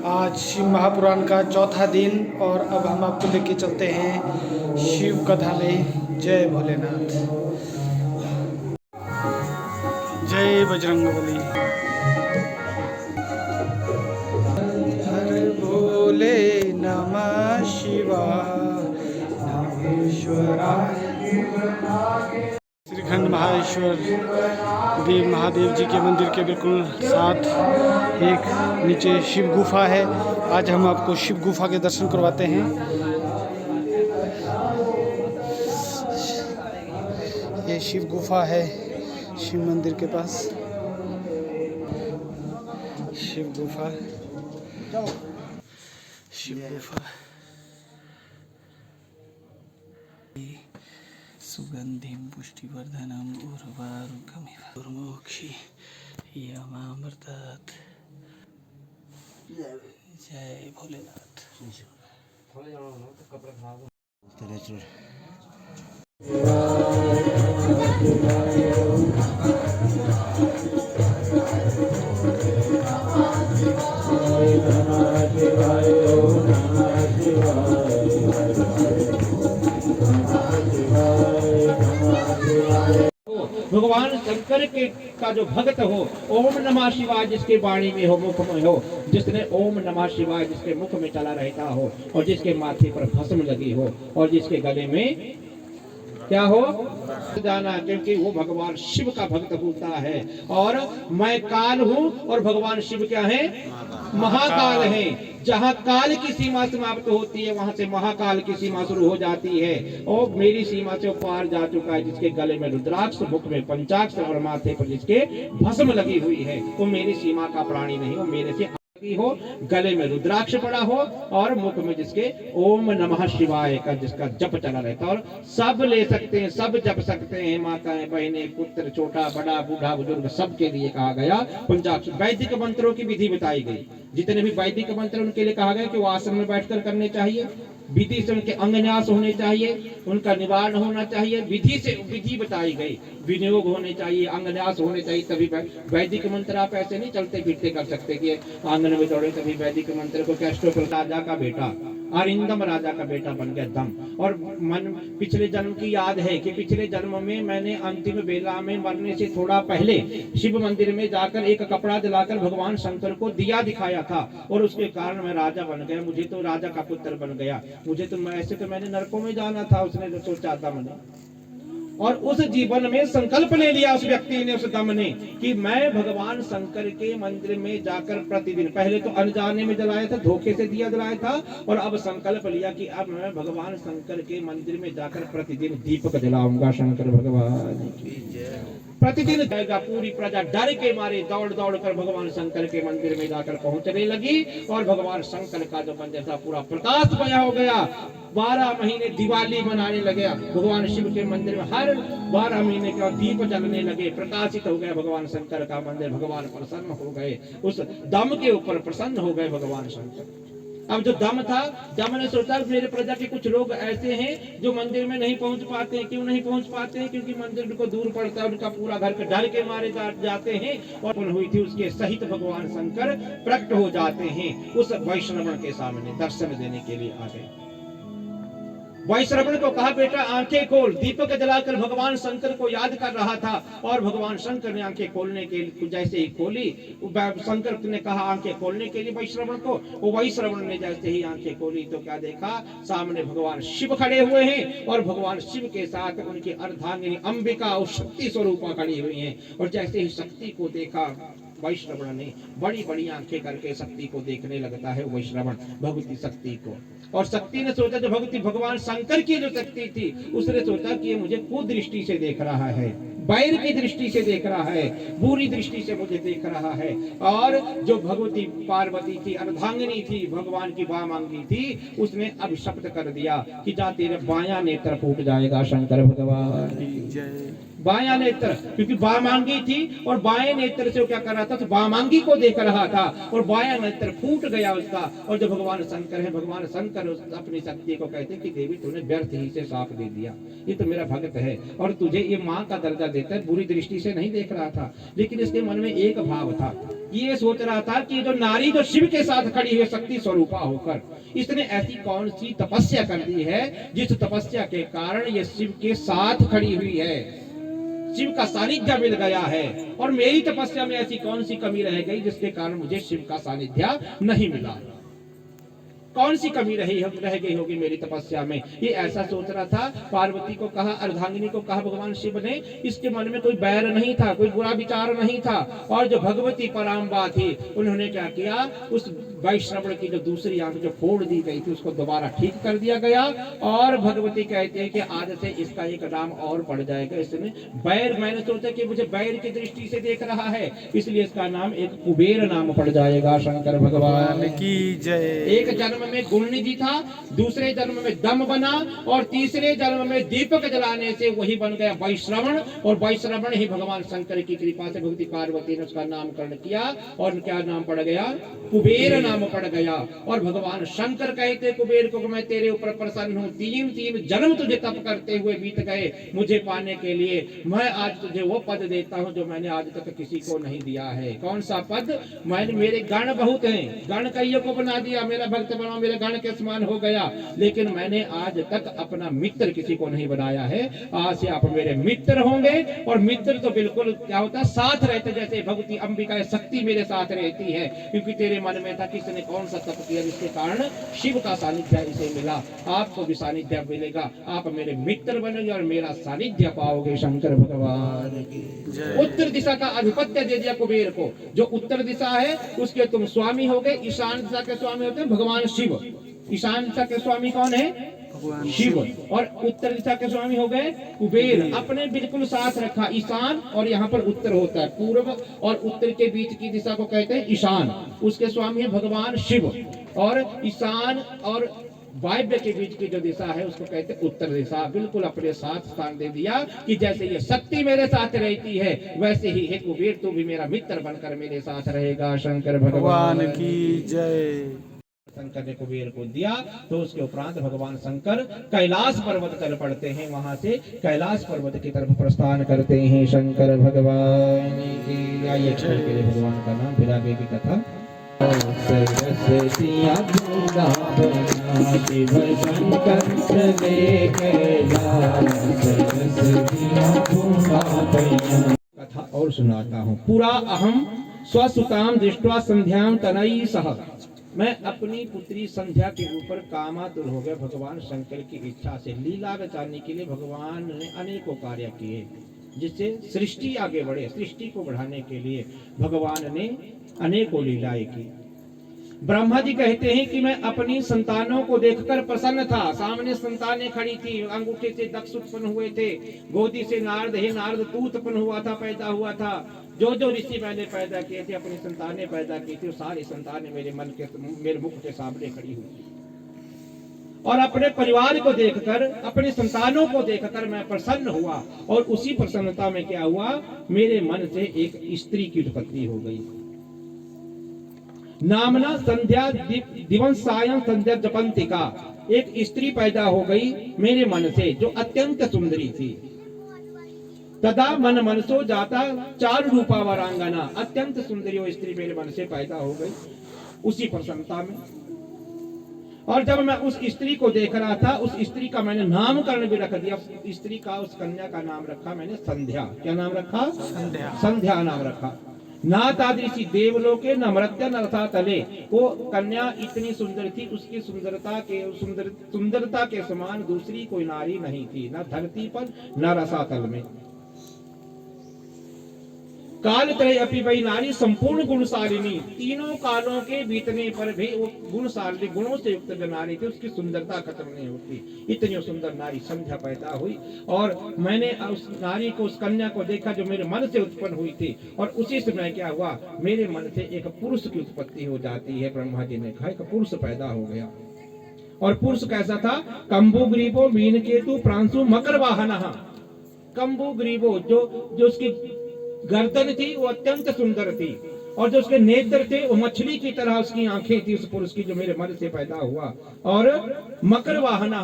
आज शिव महापुराण का चौथा दिन और अब हम आपको लेके चलते हैं शिव कथा में। जय भोलेनाथ, जय बजरंगबली। हर भोले नमः शिवाय नमेश्वराय। श्रीखंड महाश्वर देव महादेव जी के मंदिर के बिल्कुल साथ एक नीचे शिव गुफा है। आज हम आपको शिव गुफा के दर्शन करवाते हैं। ये शिव गुफा है शिव मंदिर के पास। शिव गुफा, शिव गुफा। सुगंधिं पुष्टिवर्धनम् उर्वारुकमिव उर्मोक्षि यमामृतात्। जय भोलेनाथ। भगवान शंकर के का जो भक्त हो, ओम नमः शिवाय जिसके वाणी में हो, मुख में हो, जिसने ओम नमः शिवाय जिसके मुख में चला रहता हो, और जिसके माथे पर भस्म लगी हो, और जिसके गले में क्या हो जाना, क्योंकि वो भगवान शिव का भक्त होता है। और मैं काल हूँ और भगवान शिव क्या है? महाकाल है। जहाँ काल की सीमा समाप्त होती है वहां से महाकाल की सीमा शुरू हो जाती है। और मेरी सीमा से पार जा चुका है। जिसके गले में रुद्राक्ष, मुख में पंचाक्ष और माथे पर जिसके भस्म लगी हुई है, वो मेरी सीमा का प्राणी नहीं, वो मेरे से हो। गले में रुद्राक्ष पड़ा हो और मुख में जिसके ओम नमः शिवाय का जिसका जप चला रहता है। और सब ले सकते हैं, सब जप सकते हैं, माताएं, बहनें, पुत्र, छोटा बड़ा, बूढ़ा बुजुर्ग, सबके लिए कहा गया पंचाक्ष। वैदिक मंत्रों की विधि बताई गई। जितने भी वैदिक मंत्र उनके लिए कहा गया कि वो आसन में बैठकर करने चाहिए, विधि से उनके अंगन्यास होने चाहिए, उनका निवारण होना चाहिए, विधि से विधि बताई गई, विनियोग होने चाहिए, अंगन्यास होने चाहिए। तभी वैदिक मंत्र आप ऐसे नहीं चलते फिरते कर सकते कि आंगन में दौड़े तभी वैदिक मंत्र को। कैस्ट्रो राजा का बेटा, अरिंदम राजा का बेटा बन गया दम। और मन पिछले जन्म की याद है कि पिछले जन्म में मैंने अंतिम बेला में मरने से थोड़ा पहले शिव मंदिर में जाकर एक कपड़ा दिलाकर भगवान शंकर को दिया दिखाया था, और उसके कारण मैं राजा बन गया। मुझे तो राजा का पुत्र बन गया। मुझे तो ऐसे तो मैंने नरकों में जाना था, उसने तो सोचा था मैंने। और उस जीवन में संकल्प ले लिया उस व्यक्ति ने, उस दम ने, कि मैं भगवान शंकर के मंदिर में जाकर प्रतिदिन, पहले तो अनजाने में जलाया था, धोखे से दिया जलाया था, और अब संकल्प लिया कि अब मैं भगवान शंकर के मंदिर में जाकर प्रतिदिन दीपक जलाऊंगा। शंकर भगवान की जय। प्रतिदिन जाएगा। पूरी प्रजा डर के मारे दौड़ दौड़ कर भगवान शंकर के मंदिर में जाकर पहुंचने लगी, और भगवान शंकर का जो मंदिर था पूरा प्रकाशमय हो गया। 12 महीने दिवाली मनाने लगे भगवान शिव के मंदिर में। हर 12 महीने के दीप जलने लगे, प्रकाशित हो गया भगवान शंकर का मंदिर। भगवान प्रसन्न हो गए, उस दम के ऊपर प्रसन्न हो गए भगवान शंकर। अब जो दम था, दम ने सोचा मेरे प्रजा के कुछ लोग ऐसे हैं जो मंदिर में नहीं पहुंच पाते हैं। क्यों नहीं पहुंच पाते हैं? क्योंकि मंदिर को दूर पड़ता है, उनका पूरा घर डर के मारे जाते हैं। और हुई थी उसके सहित भगवान शंकर प्रकट हो जाते हैं उस वैष्णव के सामने, दर्शन देने के लिए आ गए। वैश्रवण को कहा, बेटा आंखें खोल। दीपक जलाकर भगवान शंकर को याद कर रहा था, और भगवान शंकर ने आंखें खोलने के लिए जैसे ही खोली, शंकर ने कहा आंखें खोलने के लिए वैश्रवण को। वो वैश्रवण ने जैसे ही आंखें खोली तो क्या देखा? सामने भगवान शिव खड़े हुए हैं, और भगवान शिव के साथ उनकी अर्धांगिनी अंबिका और शक्ति स्वरूपा खड़ी हुई हैं। और जैसे ही शक्ति को देखा वैश्रवण ने, बड़ी बड़ी आंखें करके शक्ति को देखने लगता है वैश्रवण, भगवती शक्ति को। और शक्ति ने सोचा, जो भगवती भगवान शंकर की जो शक्ति थी, उसने सोचा कि ये मुझे कुदृष्टि से देख रहा है, बैर की दृष्टि से देख रहा है, बुरी दृष्टि से मुझे देख रहा है। और जो भगवती पार्वती थी, अर्धांगिनी थी, भगवान की वामांगी थी, उसने अब शब्द कर दिया कि जा तेरे बायां नेत्र फूट जाएगा। शंकर भगवान की जय। बायां नेत्र, क्योंकि बामांगी थी और बाएं नेत्र से वो क्या कर रहा था, तो बामांगी को देख रहा था और बायां नेत्र फूट गया उसका। और जो भगवान शंकर है, भगवान शंकर अपनी शक्ति को कहते हैं कि देवी तूने व्यर्थ ही से साफ दे दिया, ये तो मेरा भक्त है और तुझे ये माँ का दर्जा देता है। बुरी दृष्टि से नहीं देख रहा था, लेकिन इसके मन में एक भाव था, ये सोच रहा था कि जो नारी जो शिव के साथ खड़ी हुई शक्ति स्वरूपा होकर, इसने ऐसी कौन सी तपस्या कर दी है जिस तपस्या के कारण ये शिव के साथ खड़ी हुई है, शिव का सानिध्य मिल गया है। और मेरी तपस्या में ऐसी कौन सी कमी रह गई जिसके कारण मुझे शिव का सानिध्य नहीं मिला, कौन सी कमी रह गई होगी मेरी तपस्या में, ये ऐसा सोच रहा था। पार्वती को कहा, अर्धांगिनी को कहा भगवान शिव ने, इसके मन में कोई बैर नहीं था, कोई बुरा विचार नहीं था। और जो भगवती पराम्बा थी, उन्होंने क्या किया, उस वैश्रवण की जो दूसरी आंख जो फोड़ दी गई थी उसको दोबारा ठीक कर दिया गया। और भगवती कहते हैं कि आज से इसका एक नाम और पड़ जाएगा, इसने बैर, मैंने सोचा कि मुझे बैर की दृष्टि से देख रहा है, इसलिए इसका नाम एक कुबेर नाम पड़ जाएगा। शंकर भगवान की जय। एक जन्म में गुणनिधि था, दूसरे जन्म में दम बना और तीसरे जन्म में दीपक जलाने से वही बन गया वैश्रवण। और वैश्रवण ही भगवान शंकर की कृपा से भगवती पार्वती ने उसका नामकरण किया और क्या नाम पड़ गया, कुबेर नाम पड़ गया। और भगवान शंकर कहते कुबेर को, मैं तेरे ऊपर प्रसन्न हूँ, तीन तीन जन्म तुझे तप करते हुए बीत गए मुझे पाने के लिए, मैं आज तुझे वो पद देता हूँ जो मैंने आज तक किसी को नहीं दिया है। कौन सा पद, मैंने, मेरे गण बहुत हैं, गण कईयों को बना दिया, मेरा भक्त बना, मेरे गण के समान हो गया, लेकिन मैंने आज तक अपना मित्र किसी को नहीं बनाया है। आज से आप मेरे मित्र होंगे। और मित्र तो बिल्कुल क्या होता है, साथ रहते, जैसे भगवती अंबिका शक्ति मेरे साथ रहती है, क्योंकि तेरे मन में था किसने कौन सा तप किया जिसके कारण शिव का सानिध्य इसे मिला, आपको भी सानिध्य मिलेगा, आप मेरे मित्र बनेंगे और मेरा सानिध्य पाओगे। शंकर भगवान की उत्तर दिशा का आधिपत्य दे दिया कुबेर को, जो उत्तर दिशा है उसके तुम स्वामी हो गए। ईशान दिशा के स्वामी होते हैं भगवान शिव, ईशान दिशा के स्वामी कौन है, शिव, और उत्तर दिशा के स्वामी हो गए कुबेर। अपने बिल्कुल साथ रखा, ईशान और यहाँ पर उत्तर होता है, पूर्व और उत्तर के बीच की दिशा को कहते हैं ईशान, उसके स्वामी है भगवान शिव। और ईशान और वायव्य के बीच की जो दिशा है उसको कहते हैं उत्तर दिशा। बिल्कुल अपने साथ स्थान दे दिया कि जैसे ये शक्ति मेरे साथ रहती है वैसे ही हे कुबेर तू भी मेरा मित्र बनकर मेरे साथ रहेगा। शंकर भगवान की जय। शंकर ने कुबेर को दिया तो उसके उपरांत भगवान शंकर कैलाश पर्वत चल पड़ते हैं, वहां से कैलाश पर्वत की तरफ प्रस्थान करते हैं। शंकर भगवान की। आइए भगवान का नाम, फिर आगे की कथा। कथा और सुनाता हूँ। पूरा अहम स्वसुताम दृष्ट्वा संध्याम तनयी सह, मैं अपनी पुत्री संध्या के ऊपर कामातुर हो गया। भगवान शंकर की इच्छा से लीला रचाने के लिए भगवान ने अनेकों कार्य किए जिससे सृष्टि आगे बढ़े। सृष्टि को बढ़ाने के लिए भगवान ने अनेकों लीलाएं की। ब्रह्मा जी कहते हैं कि मैं अपनी संतानों को देखकर प्रसन्न था। सामने संतानें खड़ी थी, अंगूठे से दक्ष उत्पन्न हुए थे, गोदी से नारद, हे नारद तू उत्पन्न हुआ था, पैदा हुआ था। जो जो ऋषि मैंने पैदा किए थे, अपनी संतानें पैदा की थी, सारी संतानें मेरे मुख के सामने खड़ी हुई थी। और अपने परिवार को देखकर, अपने संतानों को देखकर मैं प्रसन्न हुआ। और उसी प्रसन्नता में क्या हुआ, मेरे मन से एक स्त्री की उत्पत्ति हो गई। नामना संध्या दिवंसायं संध्या जपंतिका, एक स्त्री पैदा हो गई मेरे मन से जो अत्यंत सुंदरी थी। तदा मन मनसो जाता चारु रूपा वरांगना, अत्यंत सुंदरी वो स्त्री मेरे मन से पैदा हो गई उसी प्रसन्नता में। और जब मैं उस स्त्री को देख रहा था, उस स्त्री का मैंने नामकरण भी रख दिया। स्त्री का, उस कन्या का नाम रखा मैंने संध्या। क्या नाम रखा, संध्या। संध्या नाम रखा। ना तादृशी देवलोके न मृत्य न रसातले, वो कन्या इतनी सुंदर थी, उसकी सुंदरता के समान दूसरी कोई नारी नहीं थी, न धरती पर न रसातल में। काल त्रय अपि वही नारी संपूर्ण गुणशालिनी, तीनों कालों के बीतने पर भी वो गुणशालिनी, गुणों से युक्त जो नारी थी उसकी सुंदरता खत्म नहीं होती। इतनी सुंदर नारी संध्या पैदा हुई और मैंने उस नारी को, उस कन्या को देखा जो मेरे मन से उत्पन्न हुई थी। और उसी समय क्या हुआ, मेरे मन से एक पुरुष की उत्पत्ति हो जाती है। ब्रह्मा जी ने कहा एक पुरुष पैदा हो गया। और पुरुष कैसा था, कंबुग्रीवो मीनकेतु प्रांशु मकर वाहनः, कंबु ग्रीवो, जो जो उसकी गर्दन थी वो अत्यंत सुंदर थी, और जो उसके नेत्र थे वो मछली की तरह उसकी आंखें थी उस पुरुष की जो मेरे मन से पैदा हुआ। और मकर वाहना,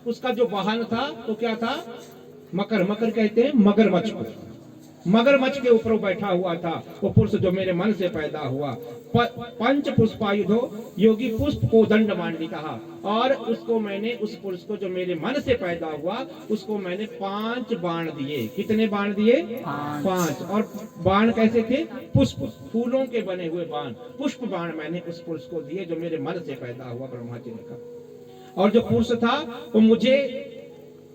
उसका जो वाहन था वो क्या था? मकर, मकर कहते हैं मगरमच्छ को, मगरमच्छ के ऊपर वो बैठा हुआ था वो पुरुष जो मेरे मन से पैदा हुआ। पंच पुष्पायुधो योगी पुष्प को दंड मांडी कहा, और उसको मैंने, उस पुरुष को जो मेरे मन से पैदा हुआ उसको मैंने 5 बाण दिए। कितने बाण दिए? 5। और बाण कैसे थे? पुष्प, फूलों के बने हुए बाण, पुष्प बाण मैंने उस पुरुष को दिए जो मेरे मन से पैदा हुआ, ब्रह्मा जी ने कहा। और जो पुरुष था वो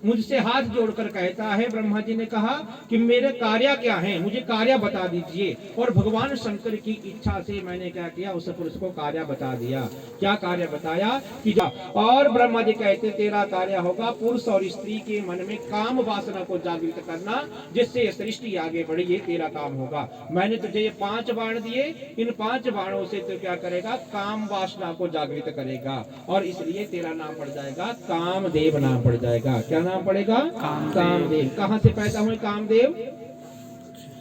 मुझसे हाथ जोड़कर कहता है, ब्रह्मा जी ने कहा कि मेरे कार्य क्या है, मुझे कार्य बता दीजिए। और भगवान शंकर की इच्छा से मैंने क्या किया, उस पुरुष को कार्य बता दिया। क्या कार्य बताया कि जा, और ब्रह्मा जी कहते तेरा कार्य होगा पुरुष और स्त्री के मन में काम वासना को जागृत करना, जिससे सृष्टि आगे बढ़ी, ये तेरा काम होगा। मैंने तुझे ये 5 बाण दिए, इन 5 बाणों से तो क्या करेगा? काम वासना को जागृत करेगा, और इसलिए तेरा नाम पड़ जाएगा कामदेव, नाम पड़ जाएगा। क्या नाम पड़ेगा? कामदेव। कहां से पैदा हुए कामदेव?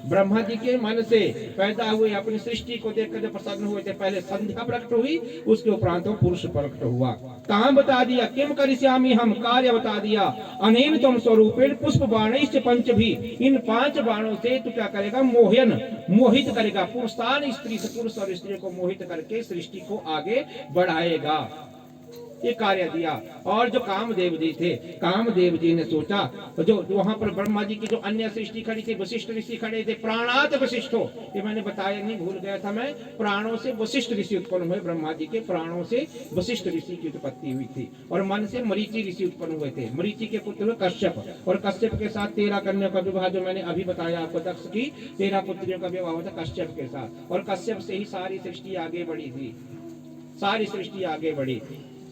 ब्रह्मा जी के मन से पैदा हुए, अपनी सृष्टि को देखकर जब प्रसन्न हुए थे, पहले संध्या प्रकट हुई, उसके उपरांत पुरुष प्रकट हुआ। काम बता दिया, किम करिष्यामि हम, कार्य बता दिया। अनेन तुम स्वरूपेण पुष्प बाणैश्च पंच भी, इन 5 बाणों से तू क्या करेगा? मोहित करेगा, पुरुषान स्त्री से, पुरुष और स्त्री को मोहित करके सृष्टि को आगे बढ़ाएगा। ये कार्य दिया। और जो कामदेव जी थे, कामदेव जी ने सोचा, जो वहां पर ब्रह्मा जी की जो अन्य सृष्टि खड़ी थी, वशिष्ठ ऋषि खड़े थे, प्राणात वशिष्ठो, ये मैंने बताया नहीं, भूल गया था मैं, प्राणों से वशिष्ठ ऋषि उत्पन्न हुए। ब्रह्मा जी के प्राणों से वशिष्ठ ऋषि की उत्पत्ति हुई थी, और मन से मरीचि ऋषि उत्पन्न हुए थे। मरीचि के पुत्र हुए कश्यप, और कश्यप के साथ 13 कन्या का विवाह, जो मैंने अभी बताया आपको, दक्ष की 13 पुत्रियों का विवाह हुआ था कश्यप के साथ, और कश्यप से ही सारी सृष्टि आगे बढ़ी थी, सारी सृष्टि आगे बढ़ी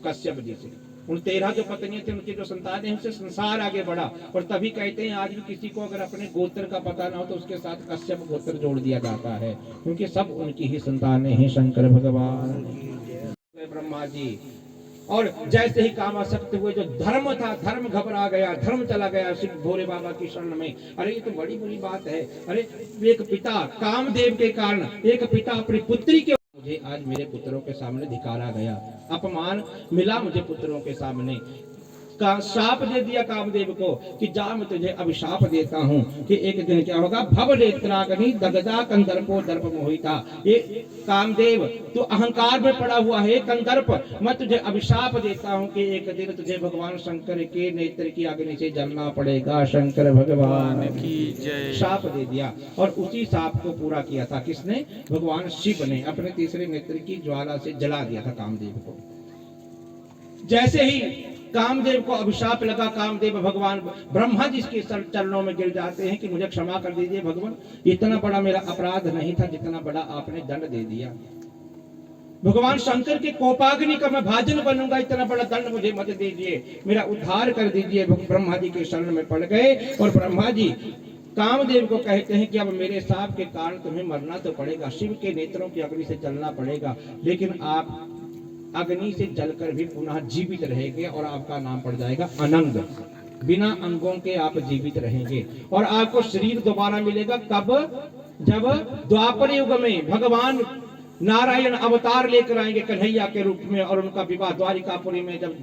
कश्यप जी से। उन 13 जो पत्नियां थी, उनकी जो संतान है, उससे संसार आगे बढ़ा। और तभी कहते हैं आज भी किसी को अगर अपने गोत्र का पता ना हो तो उसके साथ कश्यप गोत्र जोड़ दिया जाता है, क्योंकि सब उनकी ही संतानें हैं। शंकर भगवान, ब्रह्मा जी। और जैसे ही कामासक्त हुए, जो धर्म था, धर्म घबरा गया, धर्म चला गया शिव भोले बाबा की शरण में। अरे ये तो बड़ी बुरी बात है। अरे एक पिता कामदेव के कारण, एक पिता अपनी पुत्री के, मुझे आज मेरे पुत्रों के सामने धिकारा गया, अपमान मिला मुझे पुत्रों के सामने, का शाप दे दिया कामदेव को कि जा मैं तुझे अभिशाप देता हूं कि एक दिन क्या होगा, भव नेत्राग्नि दगदा कंदर्पो दर्प मोहिता। ये कामदेव तो अहंकार में पड़ा हुआ है कंदर्प, मैं तुझे अभिशाप देता हूं कि एक दिन तुझे भगवान शंकर के नेत्र की अग्नि से जलना पड़ेगा। शंकर भगवान की जय। शाप दे दिया, और उसी शाप को पूरा किया था किसने? भगवान शिव ने अपने तीसरे नेत्र की ज्वाला से जला दिया था कामदेव को। जैसे ही कामदेव को अभिशाप लगा, कामदेव भगवान ब्रह्मा जी के चरणों में गिर जाते हैं कि मुझे क्षमा कर दीजिए भगवान, इतना बड़ा मेरा अपराध नहीं था जितना बड़ा आपने दंड दे दिया। भगवान शंकर के कोपाग्नि का मैं भाजन बनूंगा, इतना बड़ा दंड मुझे मत दीजिए, मेरा उद्धार कर दीजिए। ब्रह्मा जी के शरण में पड़ गए, और ब्रह्मा जी कामदेव को कहते हैं कि अब मेरे साप के कारण तुम्हें मरना तो पड़ेगा, शिव के नेत्रों की अग्नि से जलना पड़ेगा, लेकिन आप अग्नि से जलकर भी पुनः जीवित रहेंगे, और आपका नाम पड़ जाएगा अनंग। बिना अंगों के आप जीवित रहेंगे, और आपको शरीर दोबारा मिलेगा कब? जब द्वापर युग में भगवान नारायण अवतार लेकर आएंगे कन्हैया के रूप में, और उनका विवाह द्वारिकापुरी में जब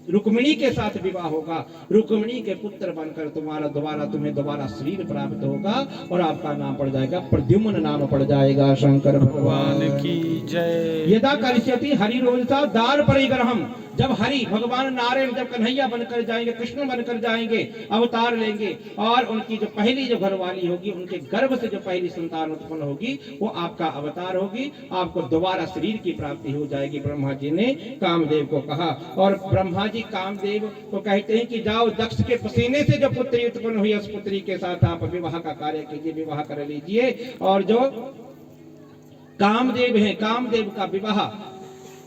रुक्मिणी के साथ विवाह होगा, रुक्मिणी के पुत्र बनकर तुम्हें दोबारा शरीर प्राप्त होगा, और आपका नाम पड़ जाएगा प्रद्युम्न, नाम पड़ जाएगा। शंकर भगवान की जय। यदा करिष्यति हरि रोजसा दार परिग्रहम, जब हरि भगवान नारायण जब कन्हैया बनकर जाएंगे, कृष्ण बनकर जाएंगे, अवतार लेंगे, और उनकी जो पहली जो घरवाली होगी, उनके गर्भ से जो पहली संतान उत्पन्न होगी, वो आपका अवतार होगी, आपको दोबारा शरीर की प्राप्ति हो जाएगी। ब्रह्मा जी ने कामदेव को कहा, और ब्रह्मा जी कामदेव को कहते हैं कि जाओ दक्ष के पसीने से जो पुत्री उत्पन्न हुई, उस पुत्री के साथ आप विवाह का कार्य कीजिए, विवाह कर लीजिए। और जो कामदेव है, कामदेव का विवाह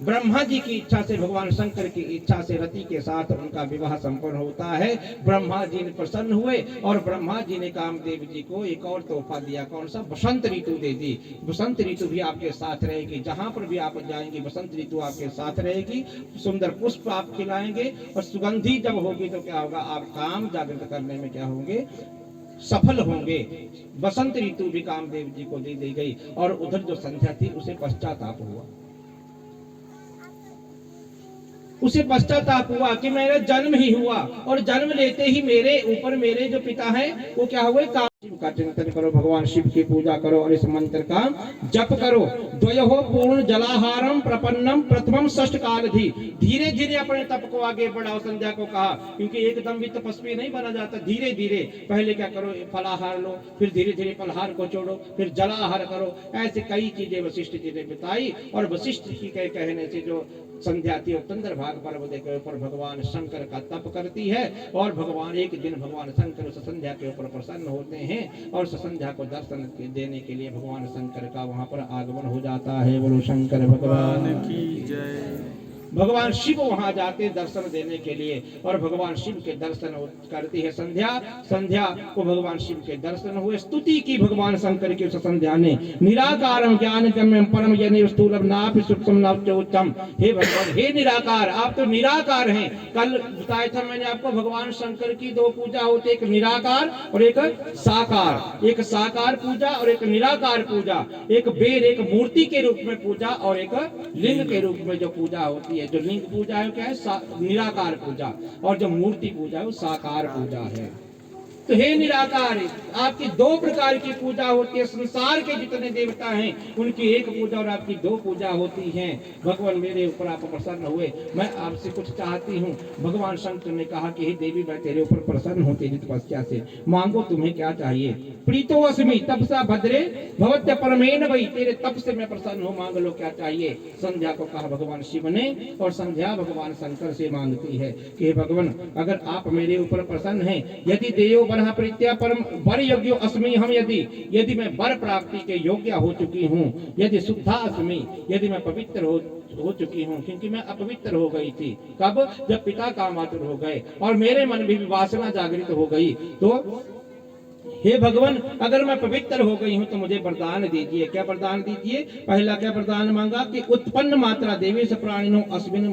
ब्रह्मा जी की इच्छा से, भगवान शंकर की इच्छा से रति के साथ उनका विवाह संपन्न होता है। ब्रह्मा जी ने प्रसन्न हुए, और ब्रह्मा जी ने कामदेव जी को एक और तोहफा दिया। कौन सा? बसंत ऋतु दे दी। बसंत ऋतु भी आपके साथ रहेगी, जहां पर भी आप जाएंगे बसंत ऋतु आपके साथ रहेगी। सुंदर पुष्प आप खिलाएंगे, और सुगंधी जब होगी तो क्या होगा, आप काम जागृत करने में क्या होंगे, सफल होंगे। बसंत ऋतु भी कामदेव जी को दे दी गई और उधर जो संध्या थी उसे पश्चाताप हुआ। उसे पश्चाताप हुआ कि मेरा जन्म ही हुआ और जन्म लेते ही मेरे ऊपर मेरे जो पिता हैं वो क्या हुए, शिव का चिंतन करो, भगवान शिव की पूजा करो और इस मंत्र का जप करो। द्वयो पूर्ण जलाहारम प्रपन्नम प्रथमम षष्ठ काल धी। धीरे धीरे अपने तप को आगे बढ़ाओ। संध्या को कहा क्योंकि एकदम भी तपस्वी नहीं बना जाता, धीरे धीरे पहले क्या करो, फलाहार लो, फिर धीरे धीरे फलाहार को छोड़ो, फिर जलाहार करो। ऐसे कई चीजें वशिष्ठ जी ने बताई और वशिष्ठ जी के कहने से जो संध्या थी उत्तंद्र भाग पर्व के ऊपर भगवान शंकर का तप करती है और भगवान एक दिन भगवान शंकर उस संध्या के ऊपर प्रसन्न होते हैं और संध्या को दर्शन देने के लिए भगवान शंकर का वहां पर आगमन हो जाता है। बोलो शंकर भगवान की जय। भगवान शिव वहां जाते दर्शन देने के लिए और भगवान शिव के दर्शन करती है संध्या। संध्या को भगवान शिव के दर्शन हुए, स्तुति की भगवान शंकर की उस संध्या ने। निराकारम ज्ञान गम्यम परम यनि स्थूलम नापि सूक्ष्म नवचोच्चम। हे भगवान, हे निराकार, आप तो निराकार हैं। कल बताया था मैंने आपको भगवान शंकर की दो पूजा होती है, एक निराकार और एक साकार। एक साकार पूजा और एक निराकार पूजा। एक बेर एक मूर्ति के रूप में पूजा और एक लिंग के रूप में जो पूजा होती है। जो लिंग पूजा है क्या है, निराकार पूजा, और जो मूर्ति पूजा है वो साकार पूजा है। तो हे निराकार, आपकी दो प्रकार की पूजा होती है। संसार के जितने देवता हैं उनकी एक पूजा और आपकी दो पूजा होती है। भगवान मेरे ऊपर आप प्रसन्न हुए, मैं आपसे कुछ चाहती हूँ। भगवान शंकर ने कहा कि हे देवी, मैं तेरे ऊपर प्रसन्न हूँ तेरी तपस्या से, मांगो तुम्हें क्या चाहिए। प्रीतो अस्मि तपसा भद्रे भवत्य परमेन वही। तेरे तप से मैं प्रसन्न हूँ, मांग लो क्या चाहिए। संध्या को कहा भगवान शिव ने और संध्या भगवान शंकर से मांगती है कि हे भगवान, अगर आप मेरे ऊपर प्रसन्न हैं, यदि देयो प्रीत्या परम वर योग्यो अस्मि हम, यदि मैं वर प्राप्ति के योग्य हो चुकी हूँ, यदि शुद्धा अस्मि, यदि मैं पवित्र हो चुकी हूँ, क्योंकि मैं अपवित्र हो गई थी। कब? जब पिता कामातुर हो गए और मेरे मन में भी वासना जागृत हो गई। तो हे भगवान, अगर मैं पवित्र हो गई हूं तो मुझे वरदान दीजिए। क्या वरदान दीजिए? पहला क्या वरदान मांगा कि उत्पन्न मात्रा देवी से प्राणिनो अस्मिन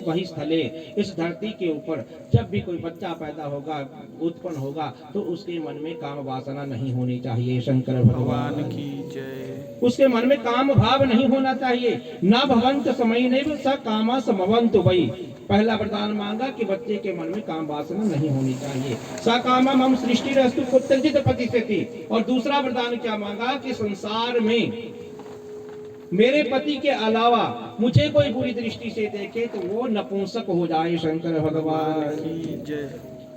वही स्थले। इस धरती के ऊपर जब भी कोई बच्चा पैदा होगा, उत्पन्न होगा, तो उसके मन में काम वासना नहीं होनी चाहिए। शंकर भगवान की जय। उसके मन में काम भाव नहीं होना चाहिए। ना भवंत समय नहीं स कामा समवंत वही। पहला वरदान मांगा कि बच्चे के मन में काम वासना नहीं होनी चाहिए। सा कामा मम सृष्टि रस्तु कुत्तजित पति से थी। और दूसरा वरदान क्या मांगा कि संसार में मेरे पति के अलावा मुझे कोई बुरी दृष्टि से देखे तो वो नपुंसक हो जाए। शंकर भगवान की जय।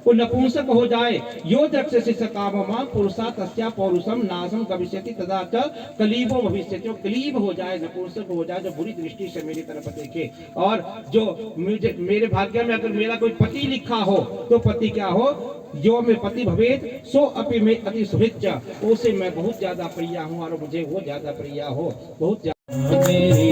वो नपुंसक हो जाए। यो दक्षस्य काममा पुरुषा तस्या पौरुषम नाशम भविष्यति तदा च कलीबो भविष्यति। जो कलीब हो जाए, नपुंसक हो जाए, जो बुरी दृष्टि से मेरी तरफ देखे। और जो मुझे मेरे भाग्य में अगर मेरा कोई पति लिखा हो तो पति क्या हो, जो में पति भवेद सो अपि में अति सुहृत्य, उसे मैं बहुत ज्यादा प्रिय हूँ और मुझे वो ज्यादा प्रिय हो। बहुत ज्यादा मेरी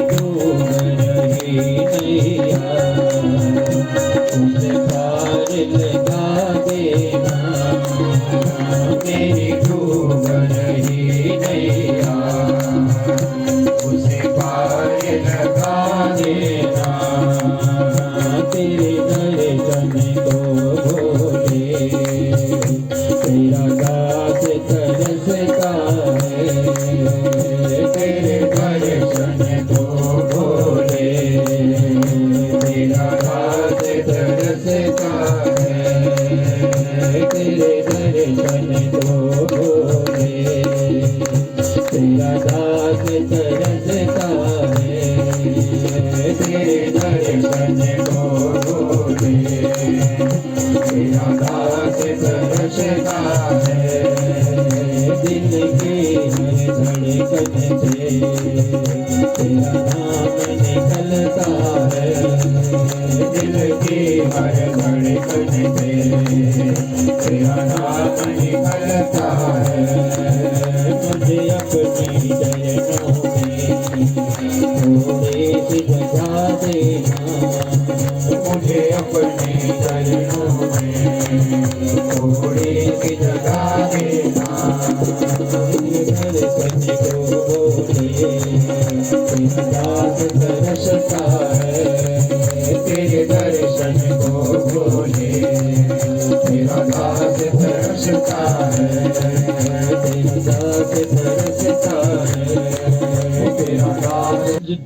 तेरा दास तरसता है।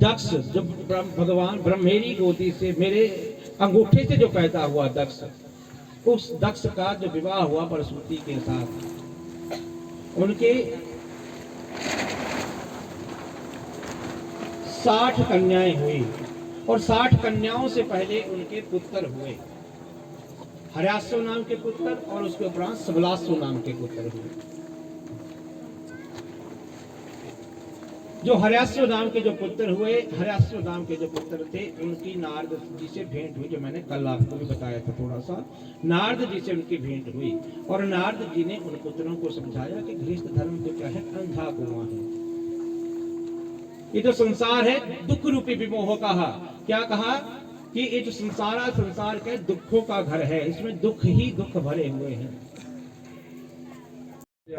दक्ष जो भगवान ब्रह्मेरी गोदी से मेरे अंगूठे से जो पैदा हुआ दक्ष, उस दक्ष का जो विवाह हुआ बृहस्पति के साथ, उनके 60 कन्याएं हुई और 60 कन्याओं से पहले उनके पुत्र हुए। हर्यास्व नाम के पुत्र और उसके उपरांत सबलास्व नाम के पुत्र हुए। जो हर्यास्व नाम के जो पुत्र हुए, हर्यास्व नाम के जो पुत्र थे, उनकी नारद जी से भेंट हुई, जो मैंने कल आपको भी बताया था थोड़ा सा। नारद जी से उनकी भेंट हुई और नारद जी ने उन पुत्रों को समझाया कि गृहस्थ धर्म तो क्या है, अंधा कुआं है। ये जो संसार है दुख रूपी विमोह कहा, क्या कहा कि ये जो संसार के दुखों का घर है, इसमें दुख ही दुख भरे हुए हैं।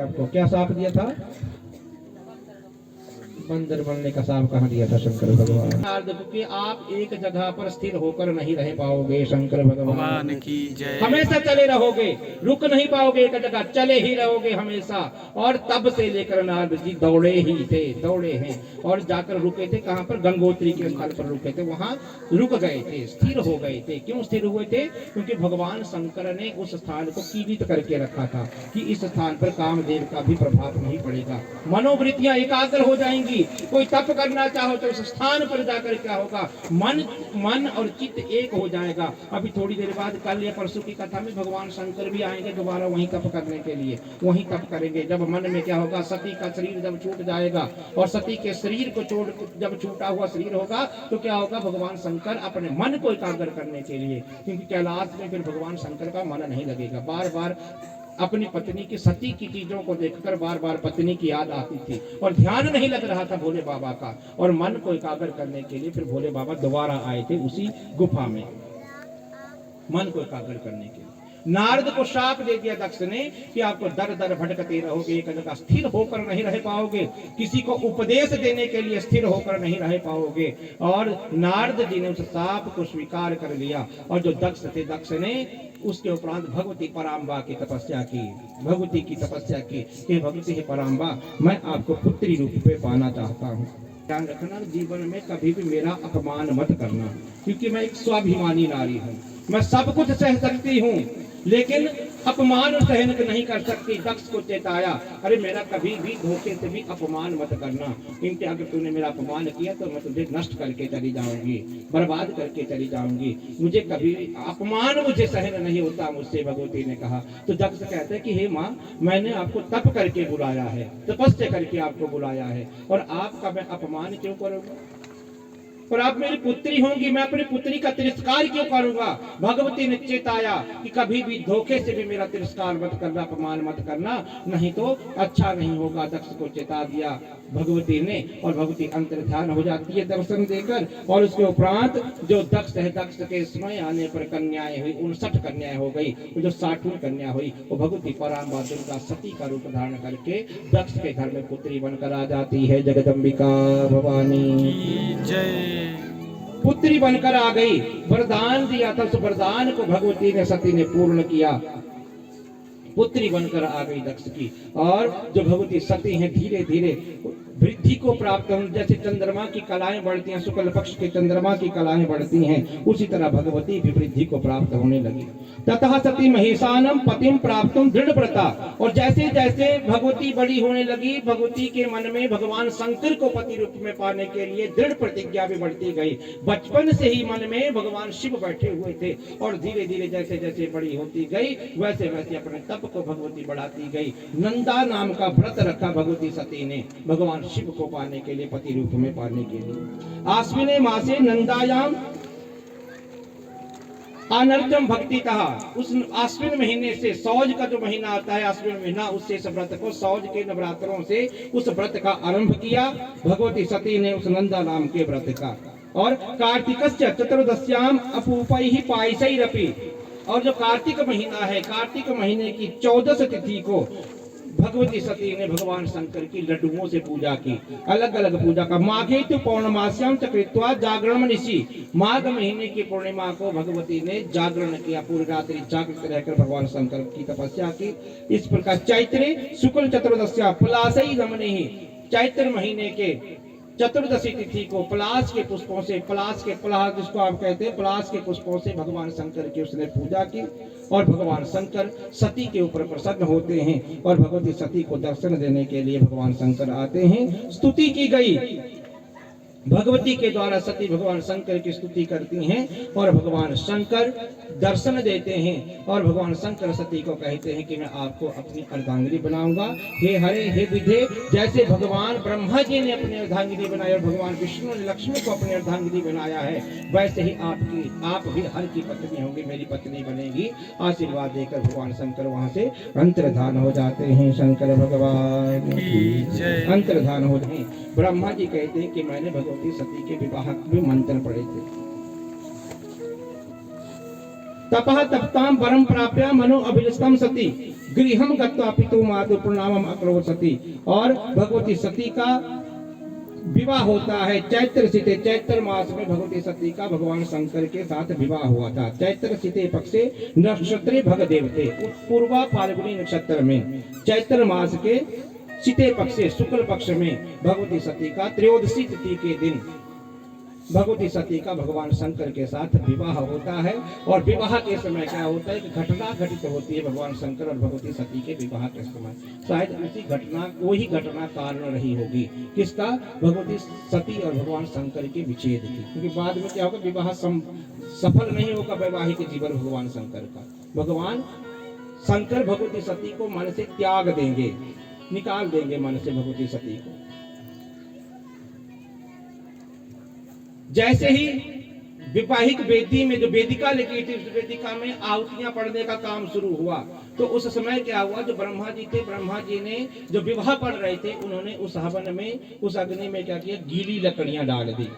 आपको क्या साप दिया था? बंदर बनने का साप कहाँ दिया था शंकर भगवान? क्योंकि आप एक जगह पर स्थिर होकर नहीं रह पाओगे शंकर भगवान की जय। हमेशा चले रहोगे, रुक नहीं पाओगे एक जगह, चले ही रहोगे हमेशा। और तब से लेकर नारद जी दौड़े ही थे, दौड़े हैं और जाकर रुके थे कहाँ पर? गंगोत्री के स्थल पर रुके थे, वहां रुक गए थे, स्थिर हो गए थे। क्यों स्थिर हुए थे? क्योंकि भगवान शंकर ने उस स्थान को कीवित करके रखा था कि इस स्थान पर कामदेव का भी प्रभाव नहीं पड़ेगा, मनोवृत्तियां एकाग्र हो जाएंगी। कोई तप करना चाहो तो उस स्थान पर जाकर क्या होगा? मन और चित्त एक हो जाएगा। अभी थोड़ी देर बाद कल या परसों की कथा में भगवान शंकर भी आएंगे दोबारा वहीं तप करने के लिए, वहीं तप करेंगे। जब मन में क्या होगा? सती का शरीर जब छूट जाएगा और सती के शरीर को छोड़, जब छूटा हुआ शरीर होगा तो क्या होगा? भगवान शंकर अपने मन को एकाग्र करने के लिए, क्योंकि कैलाश में फिर भगवान शंकर का मन नहीं लगेगा। बार बार अपनी पत्नी की सती की चीजों को देखकर बार बार पत्नी की याद आती थी और ध्यान नहीं लग रहा था भोले बाबा का, और मन को एकाग्र करने के लिए फिर भोले बाबा दोबारा आए थे उसी गुफा में, मन को एकाग्र करने के लिए। नारद को शाप दे दिया दक्ष ने कि आपको दर दर भटकते रहोगे, एक जगह स्थिर होकर नहीं रह पाओगे, किसी को उपदेश देने के लिए स्थिर होकर नहीं रह पाओगे। और नारद जी ने उस शाप को स्वीकार कर लिया और जो दक्ष थे, दक्ष ने उसके उपरांत भगवती पराम्बा की तपस्या की, भगवती की तपस्या की कि भगवती है पराम्बा, मैं आपको पुत्री रूप में पाना चाहता हूँ। ध्यान रखना, जीवन में कभी भी मेरा अपमान मत करना, क्योंकि मैं एक स्वाभिमानी नारी हूँ। मैं सब कुछ सह सकती हूँ लेकिन अपमान सहन नहीं कर सकती। दक्ष को चेताया, अरे मेरा कभी भी धोखे से भी अपमान मत करना, क्योंकि अगर तूने मेरा अपमान किया तो मैं तुझे नष्ट करके चली जाऊंगी, बर्बाद करके चली जाऊंगी। मुझे कभी अपमान मुझे सहन नहीं होता मुझसे, भगवती ने कहा। तो दक्ष कहते कि हे माँ, मैंने आपको तप करके बुलाया है, तपस्या करके आपको बुलाया है, और आपका मैं अपमान क्यों करूंगा? और आप मेरी पुत्री होंगी, मैं अपनी पुत्री का तिरस्कार क्यों करूंगा? भगवती ने चेताया कि कभी भी धोखे से भी मेरा तिरस्कार मत करना, अपमान मत करना, नहीं तो अच्छा नहीं होगा। दक्ष को चेता दिया भगवती ने, और भगवती अंतर्ध्यान हो जाती है दर्शन देकर। और उसके उपरांत जो दक्ष है, दक्ष के समय आने पर कन्याएं हुई, 59 कन्याएं हो गई। जो 60वीं कन्या हुई वो भगवती पराम्बा दुर्गा सती का रूप धारण करके दक्ष के घर में पुत्री बनकर आ जाती है। जगदम्बिका भवानी जय। पुत्री बनकर आ गई, वरदान दिया था, उस वरदान को भगवती ने सती ने पूर्ण किया, पुत्री बनकर आ गई दक्ष की। और जो भगवती सती हैं धीरे धीरे वृद्धि को प्राप्त हों, जैसे चंद्रमा की कलाएं बढ़ती हैं, शुक्ल पक्ष के चंद्रमा की कलाएं बढ़ती हैं, उसी तरह भगवती भी वृद्धि को प्राप्त होने लगी। ततः सती महेशानम पतिम प्राप्तुम दृढ़व्रता। और जैसे जैसे भगवती बड़ी होने लगी, भगवती के मन में भगवान शंकर को पति रूप में पाने के लिए दृढ़ प्रतिज्ञा भी बढ़ती गई। बचपन से ही मन में भगवान शिव बैठे हुए थे, और धीरे धीरे जैसे जैसे बड़ी होती गई वैसे वैसे अपने तप को भगवती बढ़ाती गई। नंदा नाम का व्रत रखा भगवती सती ने भगवान शिव को पाने के लिए, पति रूप में पाने के लिए। आश्विने मासे नंदायाम अनर्जम भक्ति कहा। उस आश्विन महीने से, सौज का जो महीना आता है आश्विन महीना, उससे इस व्रत को, सौज के नवरात्रों से उस व्रत का आरंभ किया भगवती सती ने, उस नंदा नाम के व्रत का। और कार्तिकस्य चतुर्दश्याम अपूपैहि पायसैरपि। और जो कार्तिक महीना है, कार्तिक महीने की 14 तिथि को भगवती सती ने भगवान शंकर की लड्डुओं से पूजा की, अलग अलग पूजा का। माघे तो पौर्णमास्याम चकृत्वा जागरण निशि। माघ महीने की पूर्णिमा को भगवती ने जागरण किया, पूरी रात्रि जागृत रहकर भगवान शंकर की तपस्या की। इस प्रकार चैत्रे शुक्ल चतुर्दश्या पुलासई रमणे ही, चैत्र महीने के चतुर्दशी तिथि को पलाश के पुष्पों से, पलाश के पलाश जिसको आप कहते हैं, पलाश के पुष्पों से भगवान शंकर की उसने पूजा की और भगवान शंकर सती के ऊपर प्रसन्न होते हैं और भगवती सती को दर्शन देने के लिए भगवान शंकर आते हैं। स्तुति की गई भगवती के द्वारा सती भगवान शंकर की स्तुति करती हैं और भगवान शंकर दर्शन देते हैं और भगवान शंकर सती को कहते हैं कि मैं आपको अपनी अर्धांगिनी बनाऊंगा। हे हरे हे विधे, जैसे भगवान ब्रह्मा जी ने अपनी अर्धांगिनी बनाई और भगवान विष्णु ने लक्ष्मी को अपनी अर्धांगिनी बनाया है, वैसे ही आप भी हर की पत्नी होंगी, मेरी पत्नी बनेगी। आशीर्वाद देकर भगवान शंकर वहां से अंतर्धान हो जाते हैं। शंकर भगवान अंतर्धान हो जाते हैं। ब्रह्मा जी कहते हैं कि मैंने भगवती सती के विवाह में मंत्र पढ़े थे। तपः तप्ताम वरम प्राप्य मनो अभिलषितम सती गृहम गत्वा पितु मातु प्रणामम अकरोत् सती। और भगवती सती का विवाह होता है चैत्र शीते, चैत्र मास में भगवती सती का भगवान शंकर के साथ विवाह हुआ था। चैत्र शीते पक्षे नक्षत्रे भग देवते, पूर्वा फाल्गुनी नक्षत्र में चैत्र मास के शीते पक्ष से शुक्ल पक्ष में भगवती सती का त्रयोदशी तिथि के दिन भगवती सती का भगवान शंकर के साथ विवाह होता है। और विवाह के समय क्या होता है कि घटना घटित होती है भगवान शंकर और भगवती सती के विवाह के समय। शायद उसी घटना को ही घटना कारण रही होगी, किसका? भगवती सती और भगवान शंकर के विच्छेद की। क्योंकि बाद में क्या होगा, विवाह सफल नहीं होगा वैवाहिक जीवन भगवान शंकर का। भगवान शंकर भगवती सती को मन से त्याग देंगे, निकाल देंगे मन से भगवती सती को। जैसे ही विवाहिक वेदी में जो वेदिका लगी थी, उस वेदिका में आहुतियां पढ़ने का काम शुरू हुआ, तो उस समय क्या हुआ, जो ब्रह्मा जी थे, ब्रह्मा जी ने जो विवाह पढ़ रहे थे, उन्होंने उस हवन में, उस अग्नि में क्या किया, गीली लकड़ियां डाल दी।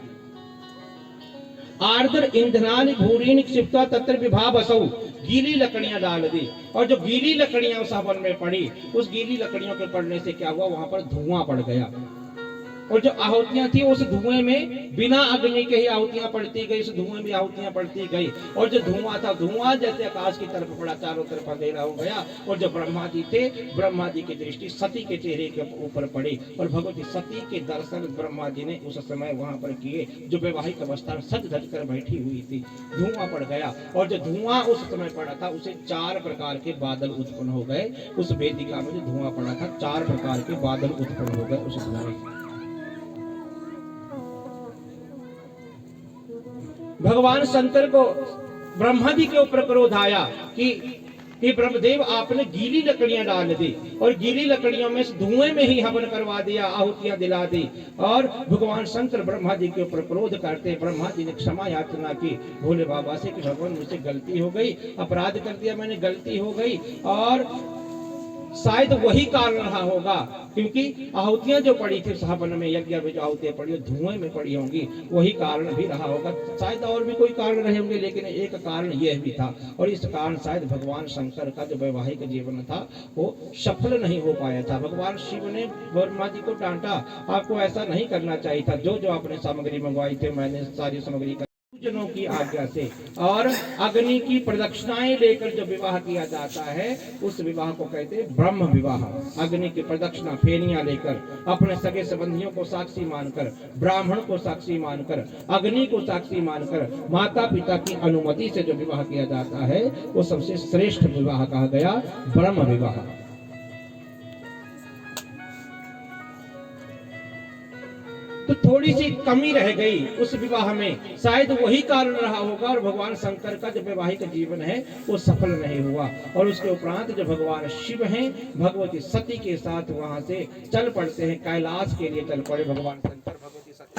आर्द्र इंधनानि भूरीन क्षिप्त्वा तत्र विभा बसौ, गीली लकड़ियां डाल दी। और जो गीली लकड़ियां उस हवन में पड़ी, उस गीली लकड़ियों के पड़ने से क्या हुआ, वहां पर धुआं पड़ गया। और जो आहुतियां थी उस धुएं में बिना अग्नि के ही आहुतियां पड़ती गई, उस धुएं में आहुतियां पड़ती गई। और जो धुआं था, धुआं जैसे आकाश की तरफ पड़ा, चारों तरफ अंधेरा हो गया। और जो ब्रह्मा जी थे, ब्रह्मा जी की दृष्टि सती के चेहरे के ऊपर पड़ी और भगवती सती के दर्शन ब्रह्मा जी ने उस समय वहां पर किए, जो वैवाहिक अवस्था में सज धज कर बैठी हुई थी। धुआं पड़ गया और जो धुआं उस समय पड़ा था, उसे 4 प्रकार के बादल उत्पन्न हो गए। उस वेदिका में जो धुआं पड़ा था, 4 प्रकार के बादल उत्पन्न हो गए उस धुआं से। भगवान शंकर को ब्रह्मा जी के ऊपर क्रोध आया कि ब्रह्मदेव आपने गीली लकड़ियां डाल दी और गीली लकड़ियों में धुएं में ही हवन करवा दिया, आहुतियां दिला दी। और भगवान शंकर ब्रह्मा जी के ऊपर क्रोध करते, ब्रह्मा जी ने क्षमा याचना की भोले बाबा से कि भगवान मुझसे गलती हो गई, अपराध कर दिया मैंने, गलती हो गई। और शायद वही कारण रहा होगा, क्योंकि आहुतियां जो पड़ी थी हवन में, यज्ञ में जो आहुतियां पड़ी धुएं में पड़ी होंगी, वही कारण भी रहा होगा। शायद और भी कोई कारण रहे होंगे, लेकिन एक कारण यह भी था। और इस कारण शायद भगवान शंकर का जो वैवाहिक जीवन था वो सफल नहीं हो पाया था। भगवान शिव ने ब्रह्मा जी को डांटा, आपको ऐसा नहीं करना चाहिए था। जो जो आपने सामग्री मंगवाई थी, मैंने सारी सामग्री जनों की आज्ञा से और अग्नि की प्रदक्षिणाएं लेकर जो विवाह किया जाता है, उस विवाह को कहते हैं ब्रह्म विवाह। अग्नि की प्रदक्षिणा फेरियां लेकर, अपने सगे संबंधियों को साक्षी मानकर, ब्राह्मण को साक्षी मानकर, अग्नि को साक्षी मानकर, माता पिता की अनुमति से जो विवाह किया जाता है, वो सबसे श्रेष्ठ विवाह कहा गया, ब्रह्म विवाह। तो थोड़ी सी कमी रह गई उस विवाह में, शायद वही कारण रहा होगा। और भगवान शंकर का जो वैवाहिक जीवन है वो सफल नहीं हुआ। और उसके उपरांत जो भगवान शिव हैं, भगवती सती के साथ वहां से चल पड़ते हैं, कैलाश के लिए चल पड़े भगवान शंकर भगवती सती।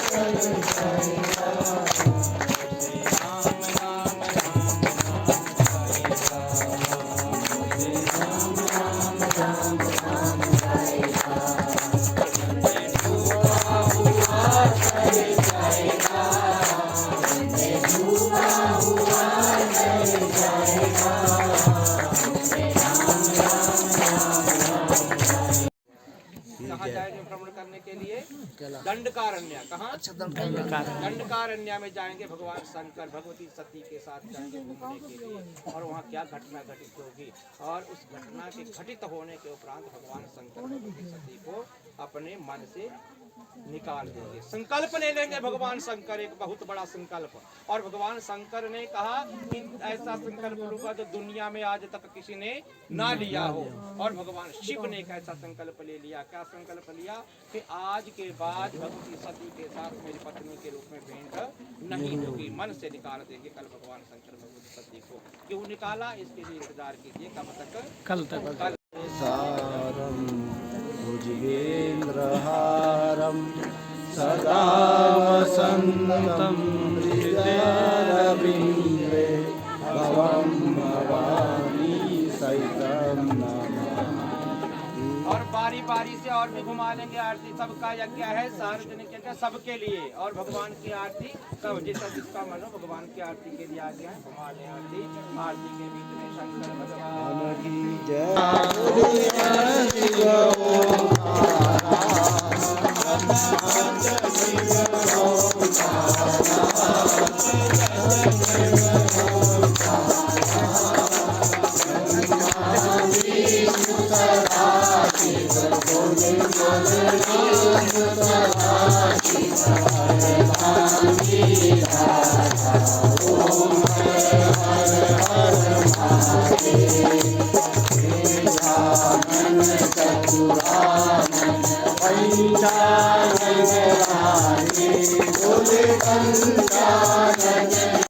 भ्रमण करने के लिए दंडकारण्य, कहाँ? दंडकारण्य में जाएंगे भगवान शंकर भगवती सती के साथ जाएंगे घूमने के लिए। और वहाँ क्या घटना घटित होगी, और उस घटना के घटित होने के उपरांत भगवान शंकर भगवती सती को अपने मन से निकाल देंगे। संकल्प ले लेंगे भगवान शंकर, एक बहुत बड़ा संकल्प। और भगवान शंकर ने कहा कि ऐसा संकल्प लूंगा जो दुनिया में आज तक किसी ने ना लिया हो। और भगवान शिव ने एक ऐसा संकल्प ले लिया। क्या संकल्प लिया? कि आज के बाद भगवती सती के साथ मेरी पत्नी के रूप में भेंट नहीं होगी, मन से निकाल देंगे। कल भगवान शंकर भगवती सती को क्यों निकाला, इसके लिए इंतजार कीजिए कब तक, कल तक। कल। सारं भुजगेन्द्रहारं सदा वसन्तं हृदयारविन्दे भवं भवानी सहितं नमामि। और बारी बारी से और भी घुमा लेंगे। आरती सबका यज्ञ है, सार्वजनिक यज्ञ सबके लिए। और भगवान की आरती सब जिसका जिसका मन हो भगवान की आरती के लिए आ गया है, घुमा लें आरती। आरती के बीच में शंकर भगवान की जय। पंचानन